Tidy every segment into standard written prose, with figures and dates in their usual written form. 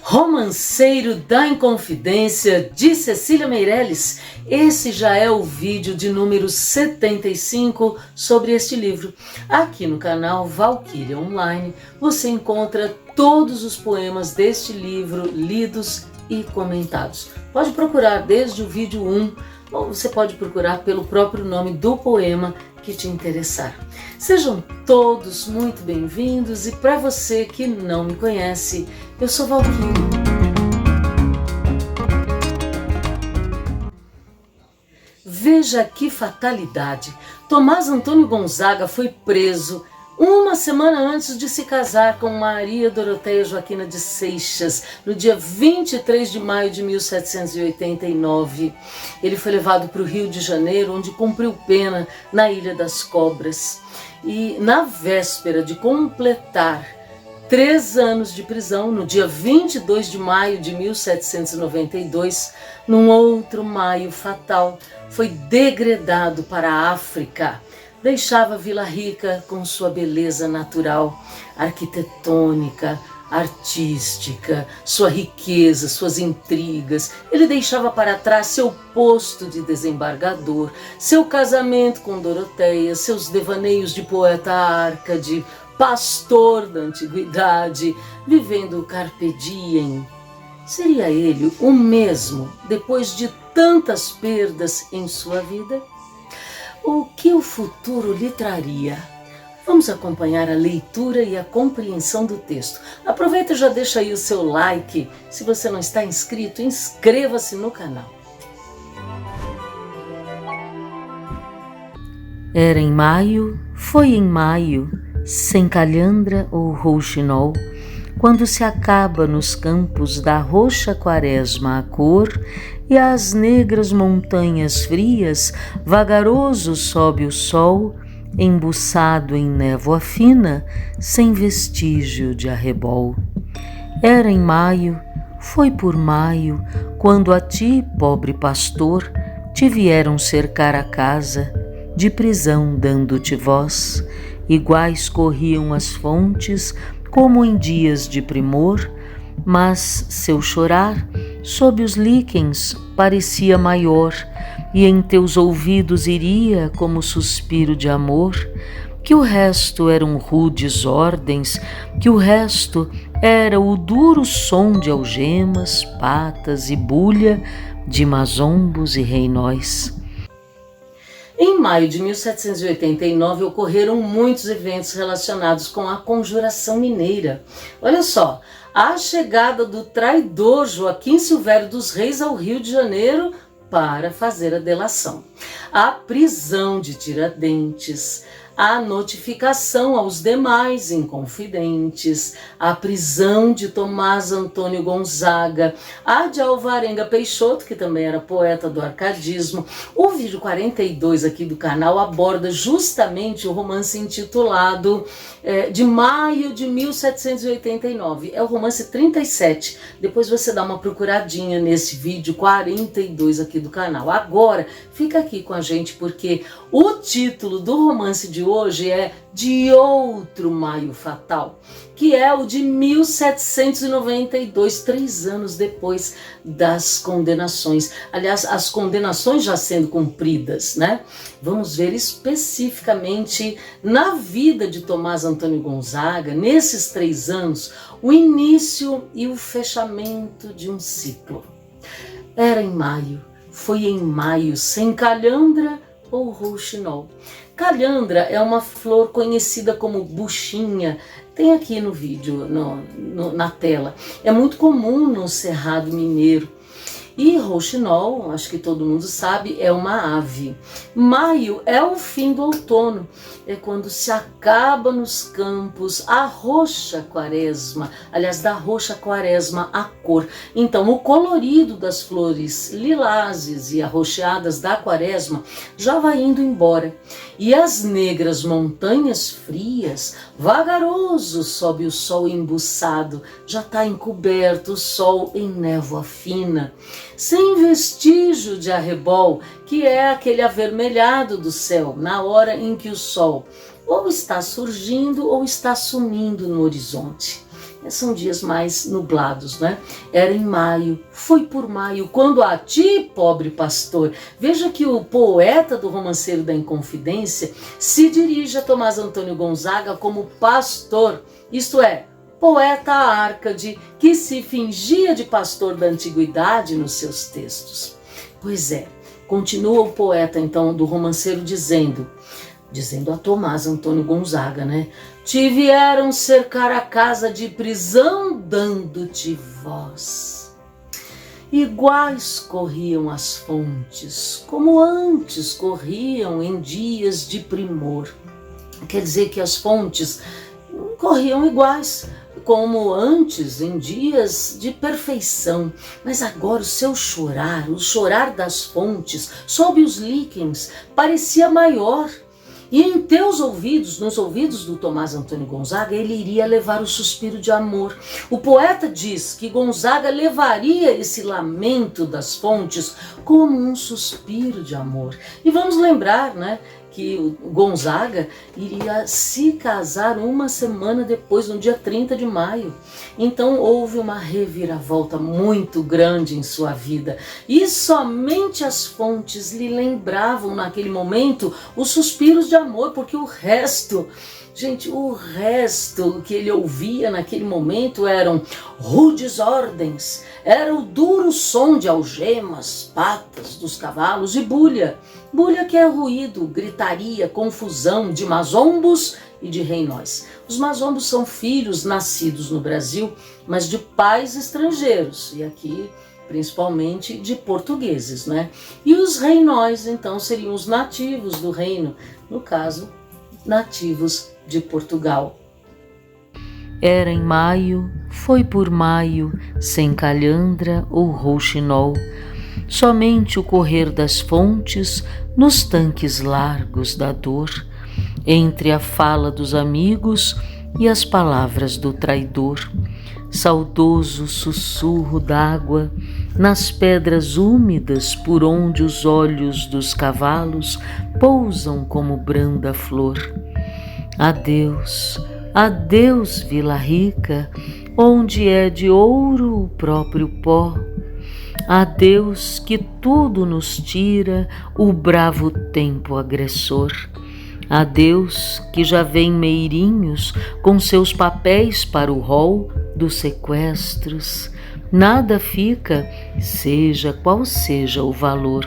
Romanceiro da Inconfidência, de Cecília Meirelles. Esse já é o vídeo de número 75 sobre este livro. Aqui no canal Valquíria Online você encontra todos os poemas deste livro lidos e comentados. Pode procurar desde o vídeo 1, ou você pode procurar pelo próprio nome do poema que te interessar. Sejam todos muito bem-vindos e para você que não me conhece, eu sou Valquíria. Veja que fatalidade! Tomás Antônio Gonzaga foi preso uma semana antes de se casar com Maria Doroteia Joaquina de Seixas, no dia 23 de maio de 1789. Ele foi levado para o Rio de Janeiro, onde cumpriu pena na Ilha das Cobras. E na véspera de completar 3 anos de prisão, no dia 22 de maio de 1792, num outro maio fatal, foi degredado para a África. Deixava Vila Rica com sua beleza natural, arquitetônica, artística, sua riqueza, suas intrigas. Ele deixava para trás seu posto de desembargador, seu casamento com Doroteia, seus devaneios de poeta Árcade, pastor da antiguidade, vivendo o carpe diem. Seria ele o mesmo depois de tantas perdas em sua vida? O que o futuro lhe traria? Vamos acompanhar a leitura e a compreensão do texto. Aproveita e já deixa aí o seu like. Se você não está inscrito, inscreva-se no canal. Era em maio, foi em maio, sem calhandra ou rouxinol, quando se acaba nos campos da roxa quaresma a cor e às negras montanhas frias vagaroso sobe o sol, embuçado em névoa fina, sem vestígio de arrebol. Era em maio, foi por maio, quando a ti, pobre pastor, te vieram cercar a casa, de prisão dando-te voz, iguais corriam as fontes, como em dias de primor, mas seu chorar, sob os líquens, parecia maior, e em teus ouvidos iria como suspiro de amor, que o resto eram rudes ordens, que o resto era o duro som de algemas, patas e bulha, de mazombos e reinóis. Em maio de 1789 ocorreram muitos eventos relacionados com a Conjuração Mineira. Olha só, a chegada do traidor Joaquim Silvério dos Reis ao Rio de Janeiro para fazer a delação, a prisão de Tiradentes, a notificação aos demais inconfidentes, a prisão de Tomás Antônio Gonzaga, a de Alvarenga Peixoto, que também era poeta do arcadismo. O vídeo 42 aqui do canal aborda justamente o romance intitulado de maio de 1789. É o romance 37. Depois você dá uma procuradinha nesse vídeo 42 aqui do canal. Agora, fica aqui com a gente porque o título do romance de hoje é De Outro Maio Fatal, que é o de 1792, 3 anos depois das condenações. Aliás, as condenações já sendo cumpridas, né? Vamos ver especificamente na vida de Tomás Antônio Gonzaga, nesses 3 anos, o início e o fechamento de um ciclo. Era em maio, foi em maio, sem calhandra ou rouxinol. Calhandra é uma flor conhecida como buchinha, tem aqui no vídeo, na tela. É muito comum no Cerrado Mineiro. E rouxinol, acho que todo mundo sabe, é uma ave. Maio é o fim do outono, é quando se acaba nos campos a roxa quaresma, aliás, da roxa quaresma a cor. Então, o colorido das flores lilazes e arroxeadas da quaresma já vai indo embora. E as negras montanhas frias, vagaroso sobe o sol embuçado, já está encoberto o sol em névoa fina, sem vestígio de arrebol, que é aquele avermelhado do céu, na hora em que o sol ou está surgindo ou está sumindo no horizonte. são dias mais nublados, né? Era em maio, foi por maio, quando a ti, pobre pastor. Veja que o poeta do Romanceiro da Inconfidência se dirige a Tomás Antônio Gonzaga como pastor, isto é, poeta Árcade, que se fingia de pastor da antiguidade nos seus textos. Pois é, continua o poeta então do Romanceiro dizendo a Tomás Antônio Gonzaga, né? Te vieram cercar a casa de prisão, dando-te voz. Iguais corriam as fontes, como antes corriam em dias de primor. Quer dizer que as fontes corriam iguais, como antes, em dias de perfeição. Mas agora o seu chorar, o chorar das fontes, sob os líquens, parecia maior. E em teus ouvidos, nos ouvidos do Tomás Antônio Gonzaga, ele iria levar o suspiro de amor. O poeta diz que Gonzaga levaria esse lamento das fontes como um suspiro de amor. E vamos lembrar, né, que o Gonzaga iria se casar uma semana depois, no dia 30 de maio. Então houve uma reviravolta muito grande em sua vida. E somente as fontes lhe lembravam naquele momento os suspiros de amor, porque o resto... Gente, o resto que ele ouvia naquele momento eram rudes ordens, era o duro som de algemas, patas dos cavalos e bulha. Bulha que é ruído, gritaria, confusão de mazombos e de reinóis. Os mazombos são filhos nascidos no Brasil, mas de pais estrangeiros, e aqui principalmente de portugueses, né? E os reinóis, então, seriam os nativos do reino, no caso, nativos de Portugal. Era em maio, foi por maio, sem calhandra ou rouxinol, somente o correr das fontes nos tanques largos da dor, entre a fala dos amigos e as palavras do traidor, saudoso sussurro d'água nas pedras úmidas por onde os olhos dos cavalos pousam como branda flor. Adeus, adeus, Vila Rica, onde é de ouro o próprio pó. Adeus, que tudo nos tira o bravo tempo agressor. Adeus, que já vem meirinhos com seus papéis para o rol dos sequestros. Nada fica, seja qual seja o valor.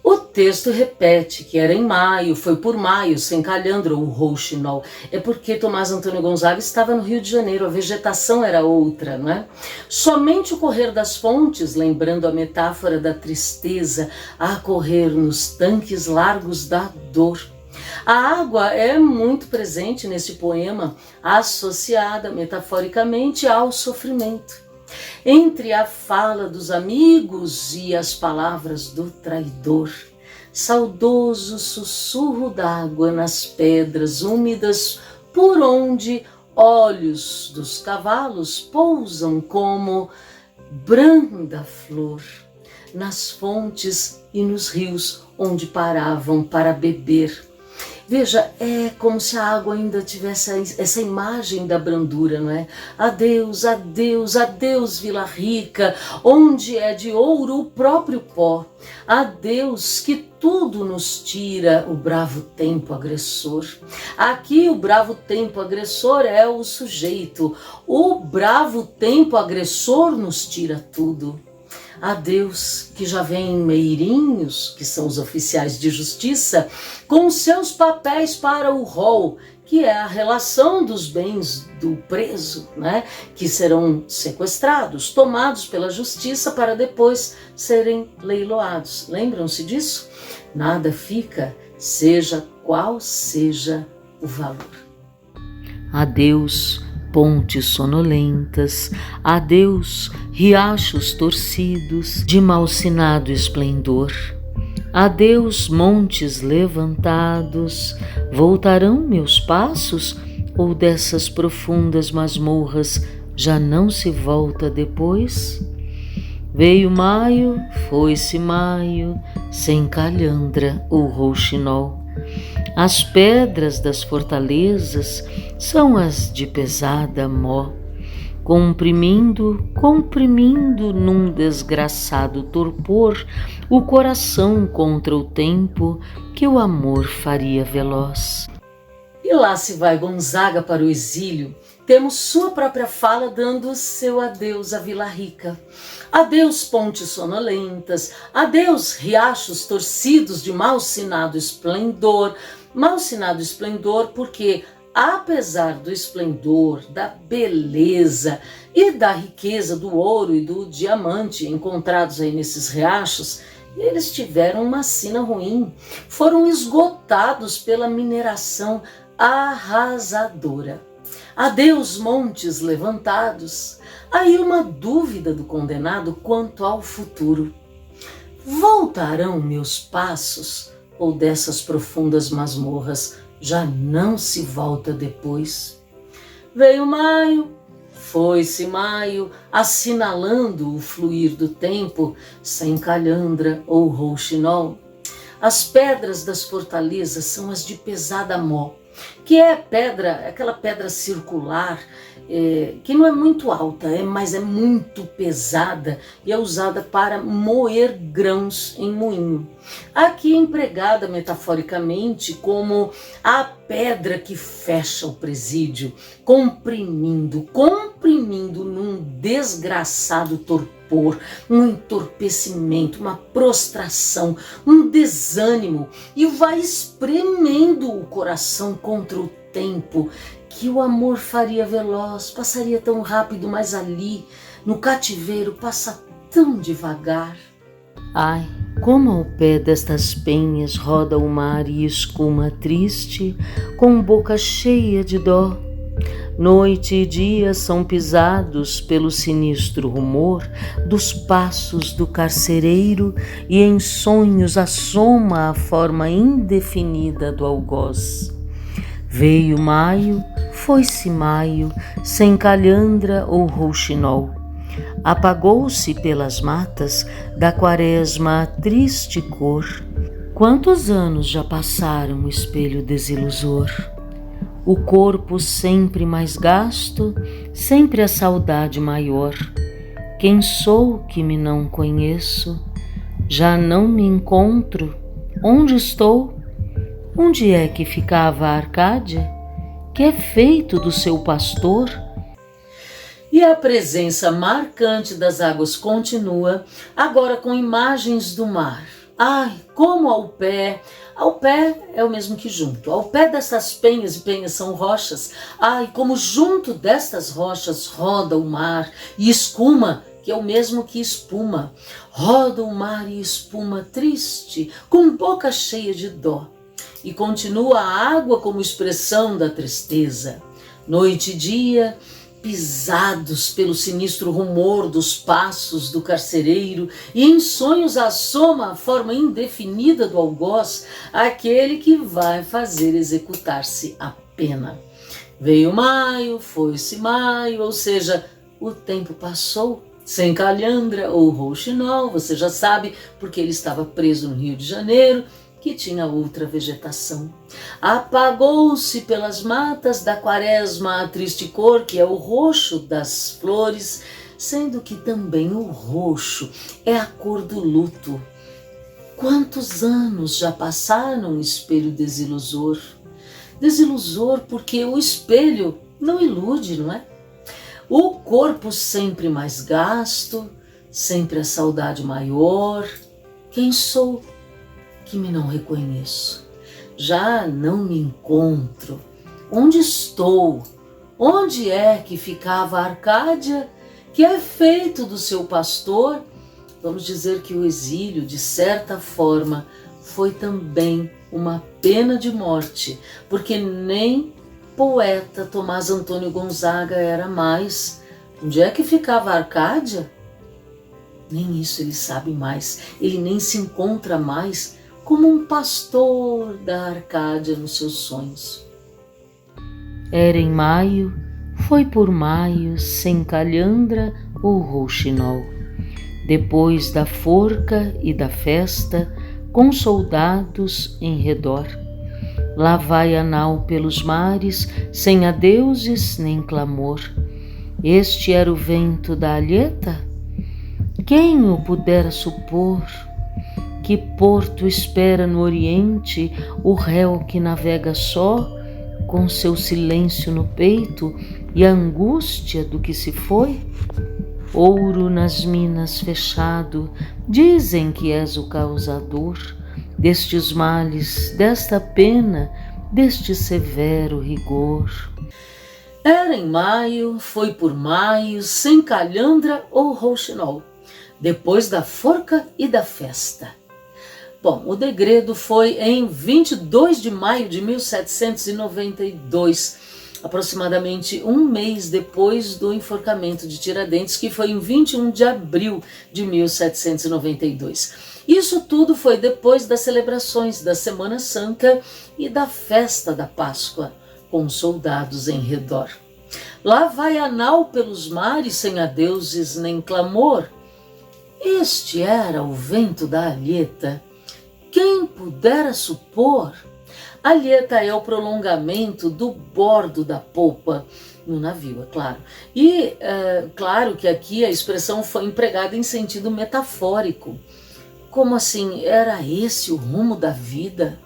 O texto repete que era em maio, foi por maio, sem calhandra ou rouxinol. É porque Tomás Antônio Gonzaga estava no Rio de Janeiro, a vegetação era outra, não é? Somente o correr das fontes, lembrando a metáfora da tristeza, a correr nos tanques largos da dor. A água é muito presente nesse poema, associada metaforicamente ao sofrimento. Entre a fala dos amigos e as palavras do traidor, saudoso sussurro d'água nas pedras úmidas por onde olhos dos cavalos pousam como branda flor, nas fontes e nos rios onde paravam para beber. Veja, é como se a água ainda tivesse essa imagem da brandura, não é? Adeus, adeus, adeus, Vila Rica, onde é de ouro o próprio pó. Adeus, que tudo nos tira o bravo tempo agressor. Aqui o bravo tempo agressor é o sujeito. O bravo tempo agressor nos tira tudo. Adeus, que já vêm meirinhos, que são os oficiais de justiça, com seus papéis para o rol, que é a relação dos bens do preso, né? Que serão sequestrados, tomados pela justiça para depois serem leiloados. Lembram-se disso? Nada fica, seja qual seja o valor. Adeus, pontes sonolentas, adeus, riachos torcidos de malsinado esplendor. Adeus, montes levantados, voltarão meus passos ou dessas profundas masmorras já não se volta depois? Veio maio, foi-se maio, sem calhandra ou rouxinol. As pedras das fortalezas são as de pesada mó, comprimindo num desgraçado torpor o coração contra o tempo que o amor faria veloz. E lá se vai Gonzaga para o exílio. Temos sua própria fala dando seu adeus à Vila Rica. Adeus pontes sonolentas, adeus riachos torcidos de mal-sinado esplendor. Mal-sinado esplendor porque, apesar do esplendor, da beleza e da riqueza do ouro e do diamante encontrados aí nesses riachos, eles tiveram uma sina ruim, foram esgotados pela mineração arrasadora. Adeus montes levantados. Aí uma dúvida do condenado quanto ao futuro. Voltarão meus passos ou dessas profundas masmorras já não se volta depois? Veio maio, foi-se maio, assinalando o fluir do tempo, sem calhandra ou rouxinol. As pedras das fortalezas são as de pesada mó, que é pedra, aquela pedra circular, que não é muito alta, mas é muito pesada e é usada para moer grãos em moinho. Aqui empregada metaforicamente como a pedra que fecha o presídio, comprimindo num desgraçado torpor, um entorpecimento, uma prostração, um desânimo, e vai espremendo o coração contra o tempo que o amor faria veloz, passaria tão rápido, mas ali, no cativeiro, passa tão devagar. Ai, como ao pé destas penhas roda o mar e escuma triste, com boca cheia de dó. Noite e dia são pisados pelo sinistro rumor dos passos do carcereiro, e em sonhos assoma a forma indefinida do algoz. Veio maio, foi-se maio, sem calhandra ou rouxinol. Apagou-se pelas matas da quaresma a triste cor. Quantos anos já passaram o espelho desilusor? O corpo sempre mais gasto, sempre a saudade maior. Quem sou que me não conheço? Já não me encontro. Onde estou? Onde é que ficava a Arcádia? Que é feito do seu pastor? E a presença marcante das águas continua, agora com imagens do mar. Ai, como ao pé é o mesmo que junto, ao pé dessas penhas, e penhas são rochas, ai, como junto destas rochas roda o mar e escuma, que é o mesmo que espuma. Roda o mar e espuma triste, com boca cheia de dó. E continua a água como expressão da tristeza. Noite e dia, pisados pelo sinistro rumor dos passos do carcereiro, e em sonhos assoma a forma indefinida do algoz, aquele que vai fazer executar-se a pena. Veio maio, foi-se maio, ou seja, o tempo passou, sem calhandra ou rouxinol, você já sabe, porque ele estava preso no Rio de Janeiro, que tinha outra vegetação. Apagou-se pelas matas da quaresma a triste cor, que é o roxo das flores, sendo que também o roxo é a cor do luto. Quantos anos já passaram o espelho desilusor? Desilusor porque o espelho não ilude, não é? O corpo sempre mais gasto, sempre a saudade maior. Quem sou que me não reconheço? Já não me encontro. Onde estou? Onde é que ficava a Arcádia, que é feito do seu pastor? Vamos dizer que o exílio, de certa forma, foi também uma pena de morte, porque nem poeta Tomás Antônio Gonzaga era mais. Onde é que ficava a Arcádia? Nem isso ele sabe mais, ele nem se encontra mais como um pastor da Arcádia nos seus sonhos. Era em maio, foi por maio, sem calhandra ou rouxinol. Depois da forca e da festa, com soldados em redor, Lá vai a nau pelos mares, sem adeuses nem clamor. Este era o vento da alheta? Quem o pudera supor? Que porto espera no oriente o réu que navega só, com seu silêncio no peito e a angústia do que se foi? Ouro nas minas fechado, dizem que és o causador destes males, desta pena, deste severo rigor. Era em maio, foi por maio, sem calhandra ou rouxinol, depois da forca e da festa. Bom, o degredo foi em 22 de maio de 1792, aproximadamente um mês depois do enforcamento de Tiradentes, que foi em 21 de abril de 1792. Isso tudo foi depois das celebrações da Semana Santa e da festa da Páscoa, com soldados em redor. Lá vai a nau pelos mares, sem adeuses nem clamor. Este era o vento da alheta. Quem pudera supor? A alheta é o prolongamento do bordo da polpa no navio, é claro. E claro que aqui a expressão foi empregada em sentido metafórico. Como assim? Era esse o rumo da vida?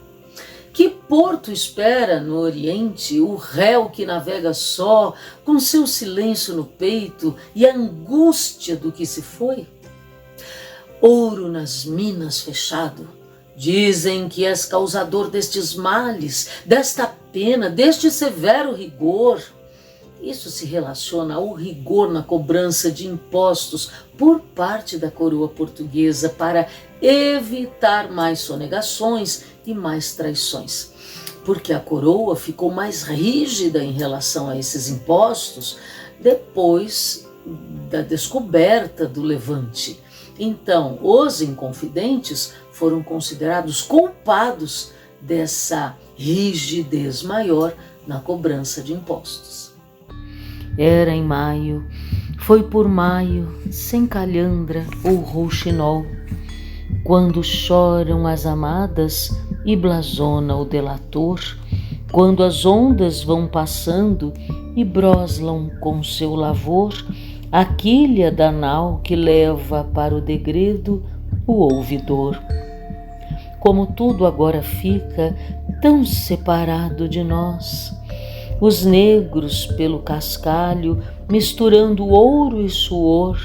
Que porto espera no Oriente o réu que navega só, com seu silêncio no peito e a angústia do que se foi? Ouro nas minas fechado, dizem que és causador destes males, desta pena, deste severo rigor. Isso se relaciona ao rigor na cobrança de impostos por parte da coroa portuguesa para evitar mais sonegações e mais traições. Porque a coroa ficou mais rígida em relação a esses impostos depois da descoberta do Levante. Então, os inconfidentes foram considerados culpados dessa rigidez maior na cobrança de impostos. Era em maio, foi por maio, sem calhandra ou rouxinol, quando choram as amadas e blasona o delator, quando as ondas vão passando e broslam com seu lavor a quilha da nau que leva para o degredo o ouvidor. Como tudo agora fica tão separado de nós, os negros pelo cascalho misturando ouro e suor,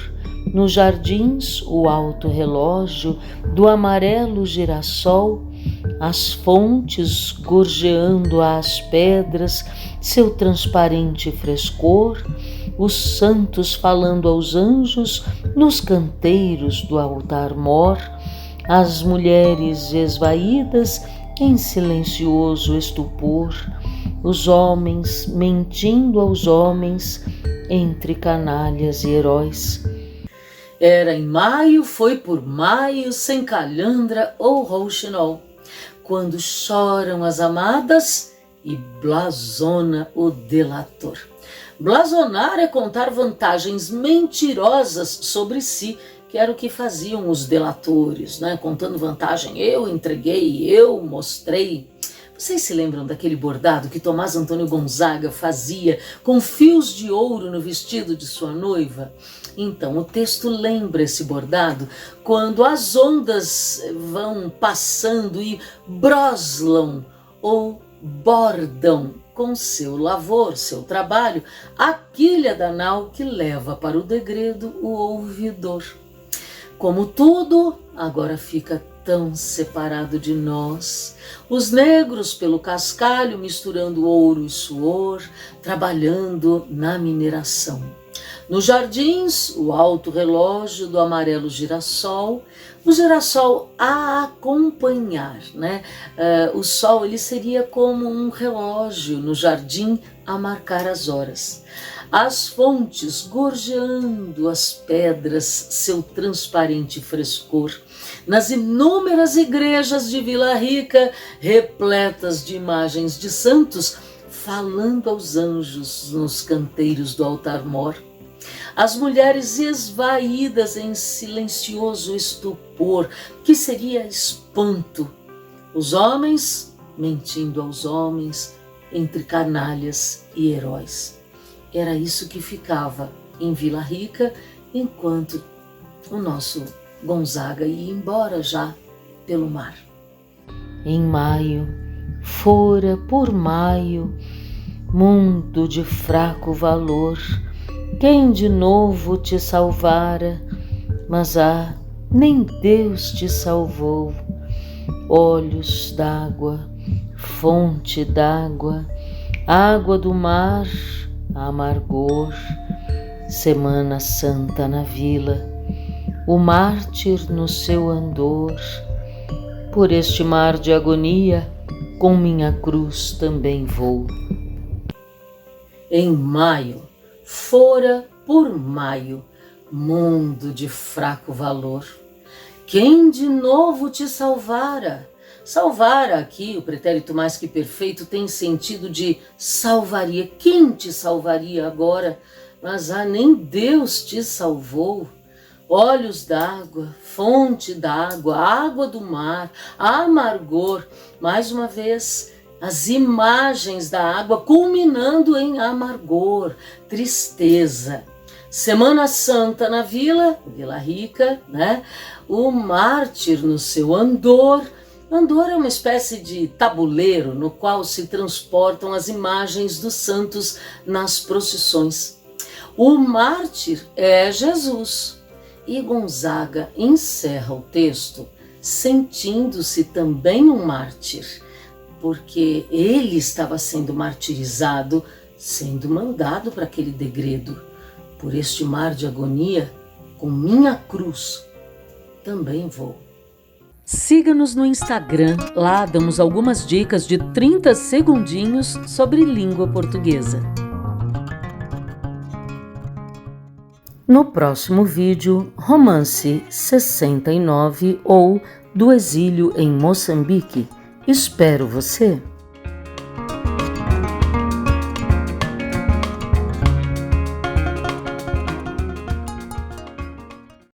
nos jardins o alto relógio do amarelo girassol, as fontes gorjeando às pedras seu transparente frescor, os santos falando aos anjos nos canteiros do altar-mor, as mulheres esvaídas em silencioso estupor, os homens mentindo aos homens entre canalhas e heróis. Era em maio, foi por maio, sem calhandra ou rouxinol, quando choram as amadas e blasona o delator. Blasonar é contar vantagens mentirosas sobre si, que era o que faziam os delatores, né? Contando vantagem, eu entreguei, eu mostrei. Vocês se lembram daquele bordado que Tomás Antônio Gonzaga fazia com fios de ouro no vestido de sua noiva? Então, o texto lembra esse bordado quando as ondas vão passando e broslam ou bordam com seu lavor, seu trabalho, a quilha da nau que leva para o degredo o ouvidor. Como tudo agora fica tão separado de nós, os negros pelo cascalho misturando ouro e suor, trabalhando na mineração. Nos jardins, o alto relógio do amarelo girassol, o girassol a acompanhar, né? O sol ele seria como um relógio no jardim a marcar as horas. As fontes gorjeando as pedras seu transparente frescor. Nas inúmeras igrejas de Vila Rica, repletas de imagens de santos, falando aos anjos nos canteiros do altar-mor. As mulheres esvaídas em silencioso estupor, que seria espanto. Os homens mentindo aos homens, entre canalhas e heróis. Era isso que ficava em Vila Rica enquanto o nosso Gonzaga ia embora já pelo mar. Em maio, fora por maio, mundo de fraco valor, quem de novo te salvara, mas nem Deus te salvou. Olhos d'água, fonte d'água, água do mar, amargor, Semana Santa na vila, o mártir no seu andor, por este mar de agonia, com minha cruz também vou. Em maio, fora por maio, mundo de fraco valor, quem de novo te salvara? Salvara aqui, o pretérito mais que perfeito tem sentido de salvaria. Quem te salvaria agora? Mas nem Deus te salvou. Olhos d'água, fonte d'água, água do mar, amargor. Mais uma vez, as imagens da água culminando em amargor, tristeza. Semana Santa na Vila Rica, né? O mártir no seu andor. Andor é uma espécie de tabuleiro no qual se transportam as imagens dos santos nas procissões. O mártir é Jesus. E Gonzaga encerra o texto sentindo-se também um mártir, porque ele estava sendo martirizado, sendo mandado para aquele degredo. Por este mar de agonia, com minha cruz, também vou. Siga-nos no Instagram, lá damos algumas dicas de 30 segundinhos sobre língua portuguesa. No próximo vídeo, Romance 69 ou Do Exílio em Moçambique. Espero você!